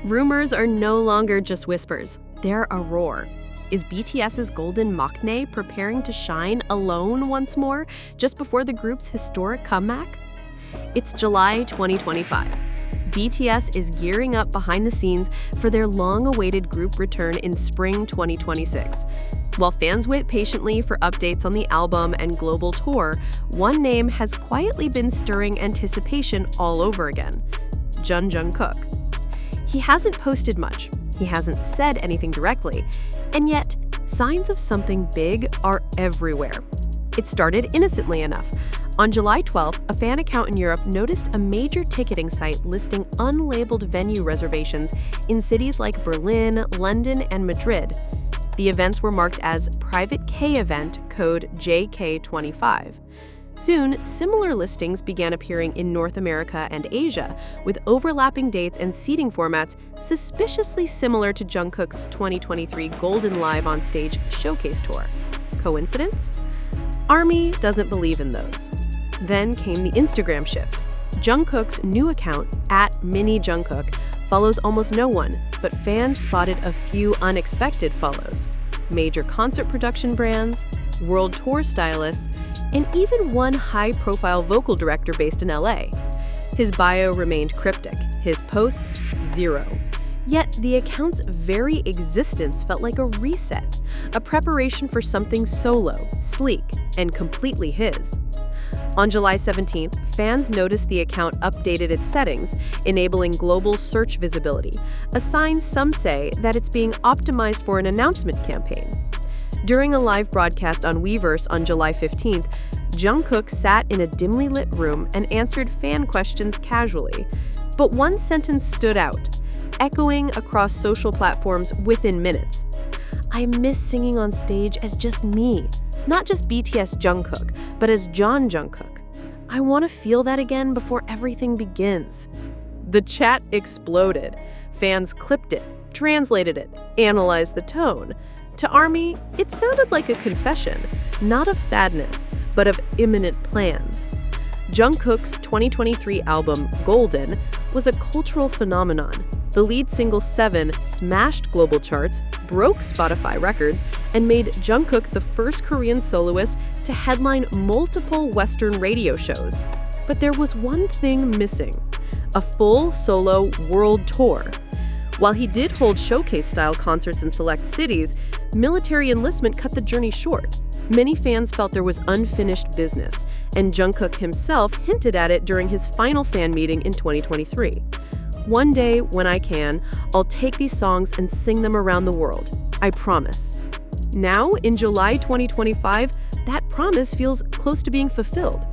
Rumors are no longer just whispers. They're a roar. Is BTS's golden maknae preparing to shine alone once more, just before the group's historic comeback? It's July 2025. BTS is gearing up behind the scenes for their long-awaited group return in spring 2026. While fans wait patiently for updates on the album and global tour, one name has quietly been stirring anticipation all over again: Jungkook. He hasn't posted much, he hasn't said anything directly, and yet signs of something big are everywhere. It started innocently enough. On July 12th, a fan account in Europe noticed a major ticketing site listing unlabeled venue reservations in cities like Berlin, London, and Madrid. The events were marked as Private K Event, code JK25. Soon, similar listings began appearing in North America and Asia, with overlapping dates and seating formats suspiciously similar to Jungkook's 2023 Golden Live on Stage showcase tour. Coincidence? ARMY doesn't believe in those. Then came the Instagram shift. Jungkook's new account, @MiniJungkook, follows almost no one, but fans spotted a few unexpected follows: major concert production brands, world tour stylists, and even one high-profile vocal director based in LA. His bio remained cryptic, his posts zero. Yet the account's very existence felt like a reset, a preparation for something solo, sleek, and completely his. On July 17th, fans noticed the account updated its settings, enabling global search visibility, a sign some say that it's being optimized for an announcement campaign. During a live broadcast on Weverse on July 15th, Jungkook sat in a dimly lit room and answered fan questions casually. But one sentence stood out, echoing across social platforms within minutes. "I miss singing on stage as just me, not just BTS Jungkook, but as John Jungkook. I want to feel that again before everything begins." The chat exploded. Fans clipped it, translated it, analyzed the tone. To ARMY, it sounded like a confession, not of sadness, but of imminent plans. Jungkook's 2023 album, Golden, was a cultural phenomenon. The lead single, Seven, smashed global charts, broke Spotify records, and made Jungkook the first Korean soloist to headline multiple Western radio shows. But there was one thing missing: a full solo world tour. While he did hold showcase-style concerts in select cities, military enlistment cut the journey short. Many fans felt there was unfinished business, and Jungkook himself hinted at it during his final fan meeting in 2023. "One day, when I can, I'll take these songs and sing them around the world. I promise." Now, in July 2025, that promise feels close to being fulfilled.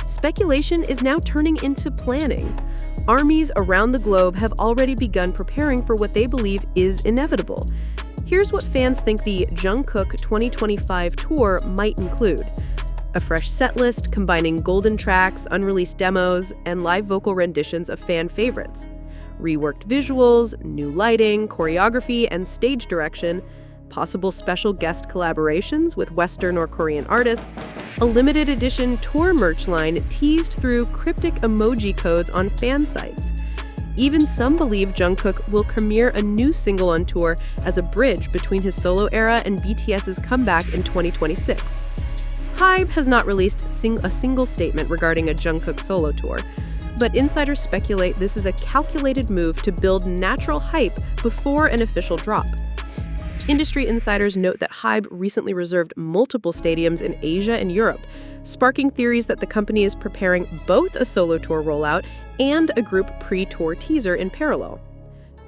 Speculation is now turning into planning. Armies around the globe have already begun preparing for what they believe is inevitable. Here's what fans think the Jungkook 2025 tour might include: a fresh setlist combining golden tracks, unreleased demos, and live vocal renditions of fan favorites; reworked visuals, new lighting, choreography, and stage direction; possible special guest collaborations with Western or Korean artists; a limited edition tour merch line teased through cryptic emoji codes on fan sites. Even some believe Jungkook will premiere a new single on tour as a bridge between his solo era and BTS's comeback in 2026. HYBE has not released a single statement regarding a Jungkook solo tour, but insiders speculate this is a calculated move to build natural hype before an official drop. Industry insiders note that HYBE recently reserved multiple stadiums in Asia and Europe, sparking theories that the company is preparing both a solo tour rollout and a group pre-tour teaser in parallel.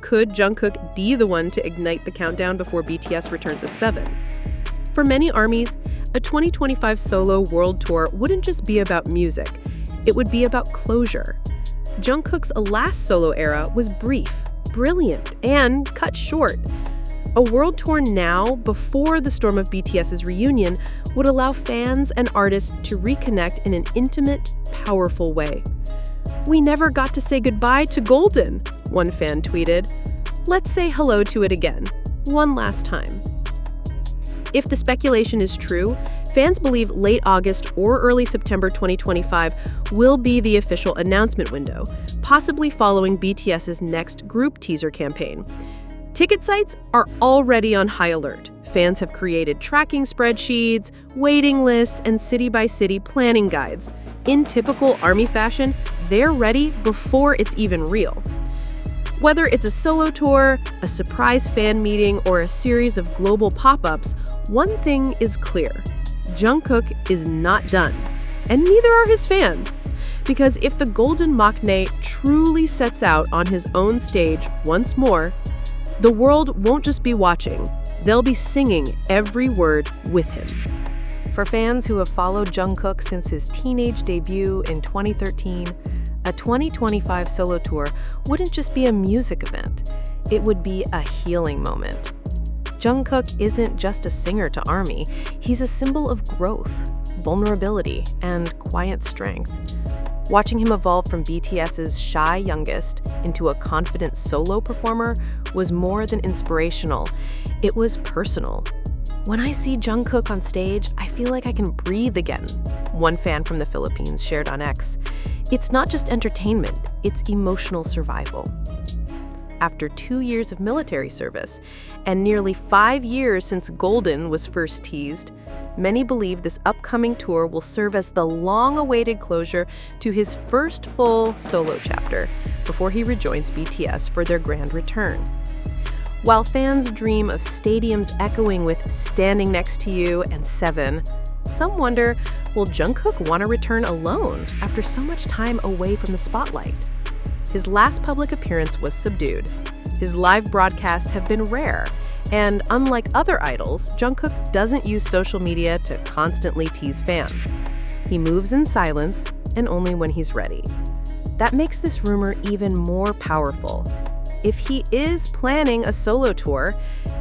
Could Jungkook be the one to ignite the countdown before BTS returns as Seven? For many ARMYs, a 2025 solo world tour wouldn't just be about music, it would be about closure. Jungkook's last solo era was brief, brilliant, and cut short. A world tour now, before the storm of BTS's reunion, would allow fans and artists to reconnect in an intimate, powerful way. "We never got to say goodbye to Golden," one fan tweeted. "Let's say hello to it again, one last time." If the speculation is true, Fans believe late August or early September 2025 will be the official announcement window, possibly following BTS's next group teaser campaign. Ticket sites are already on high alert. Fans have created tracking spreadsheets, waiting lists, and city-by-city planning guides. In typical ARMY fashion, they're ready before it's even real. Whether it's a solo tour, a surprise fan meeting, or a series of global pop-ups, one thing is clear. Jungkook is not done, and neither are his fans. Because if the Golden Maknae truly sets out on his own stage once more, the world won't just be watching, they'll be singing every word with him. For fans who have followed Jungkook since his teenage debut in 2013, a 2025 solo tour wouldn't just be a music event, it would be a healing moment. Jungkook isn't just a singer to ARMY, he's a symbol of growth, vulnerability, and quiet strength. Watching him evolve from BTS's shy youngest into a confident solo performer was more than inspirational, it was personal. When I see Jungkook on stage, I feel like I can breathe again, one fan from the Philippines shared on X. It's not just entertainment, it's emotional survival. After 2 years of military service and nearly 5 years since Golden was first teased, many believe this upcoming tour will serve as the long-awaited closure to his first full solo chapter before he rejoins BTS for their grand return. While fans dream of stadiums echoing with Standing Next to You and Seven, some wonder, will Jungkook want to return alone after so much time away from the spotlight? His last public appearance was subdued. His live broadcasts have been rare, and unlike other idols, Jungkook doesn't use social media to constantly tease fans. He moves in silence and only when he's ready. That makes this rumor even more powerful. If he is planning a solo tour,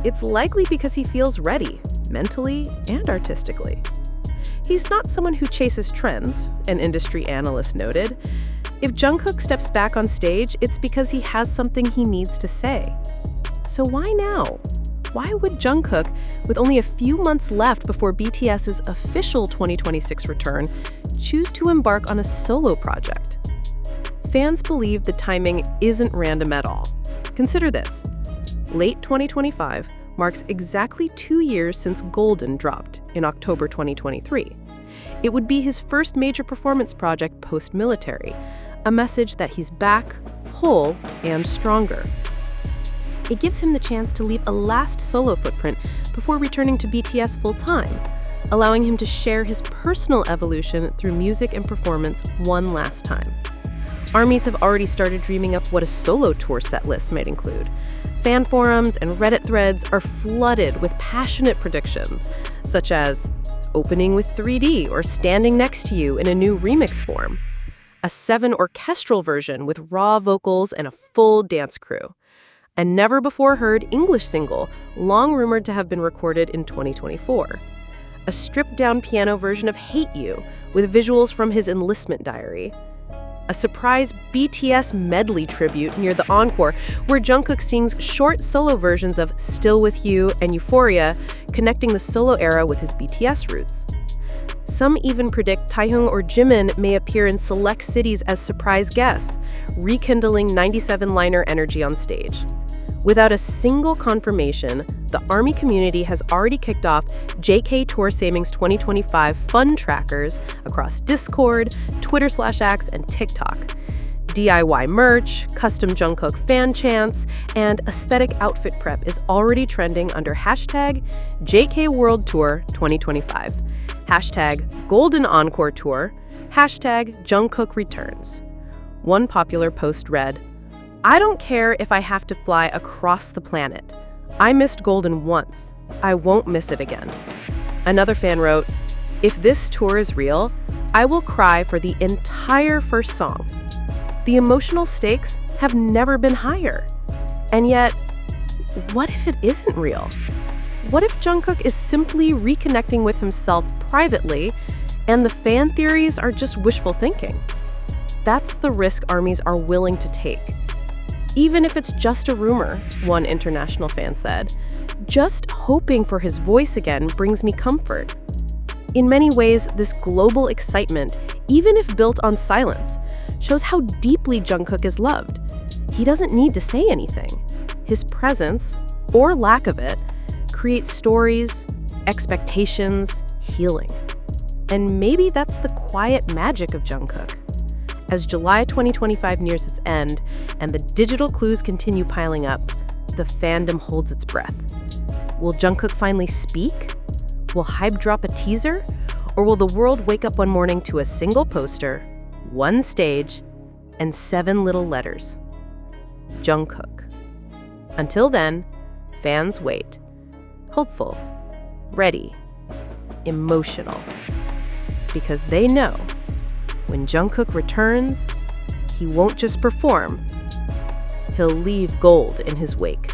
it's likely because he feels ready, mentally and artistically. He's not someone who chases trends, an industry analyst noted. If Jungkook steps back on stage, it's because he has something he needs to say. So why now? Why would Jungkook, with only a few months left before BTS's official 2026 return, choose to embark on a solo project? Fans believe the timing isn't random at all. Consider this. Late 2025 marks exactly 2 years since Golden dropped in October 2023. It would be his first major performance project post-military, a message that he's back, whole, and stronger. It gives him the chance to leave a last solo footprint before returning to BTS full-time, allowing him to share his personal evolution through music and performance one last time. ARMYs have already started dreaming up what a solo tour set list might include. Fan forums and Reddit threads are flooded with passionate predictions, such as opening with 3D or Standing Next to You in a new remix form, a 7 orchestral version with raw vocals and a full dance crew, a never-before-heard English single, long rumored to have been recorded in 2024, a stripped-down piano version of Hate You with visuals from his enlistment diary, a surprise BTS medley tribute near the encore where Jungkook sings short solo versions of Still With You and Euphoria, connecting the solo era with his BTS roots. Some even predict Taehyung or Jimin may appear in select cities as surprise guests, rekindling 97-liner energy on stage. Without a single confirmation, the ARMY community has already kicked off JK Tour Savings 2025 fun trackers across Discord, Twitter/X, and TikTok. DIY merch, custom Jungkook fan chants, and aesthetic outfit prep is already trending under hashtag JK World Tour 2025, hashtag Golden Encore Tour, hashtag Jungkook Returns. One popular post read, "I don't care if I have to fly across the planet. I missed Golden once. I won't miss it again." Another fan wrote, "If this tour is real, I will cry for the entire first song." The emotional stakes have never been higher. And yet, what if it isn't real? What if Jungkook is simply reconnecting with himself privately and the fan theories are just wishful thinking? That's the risk ARMYs are willing to take. Even if it's just a rumor, one international fan said, "Just hoping for his voice again brings me comfort." In many ways, this global excitement, even if built on silence, shows how deeply Jungkook is loved. He doesn't need to say anything. His presence, or lack of it, creates stories, expectations, healing. And maybe that's the quiet magic of Jungkook. As July 2025 nears its end and the digital clues continue piling up, the fandom holds its breath. Will Jungkook finally speak? Will Hype drop a teaser? Or will the world wake up one morning to a single poster, one stage, and 7 little letters? Jungkook. Until then, fans wait. Hopeful, ready, emotional. Because they know when Jungkook returns, he won't just perform, he'll leave gold in his wake.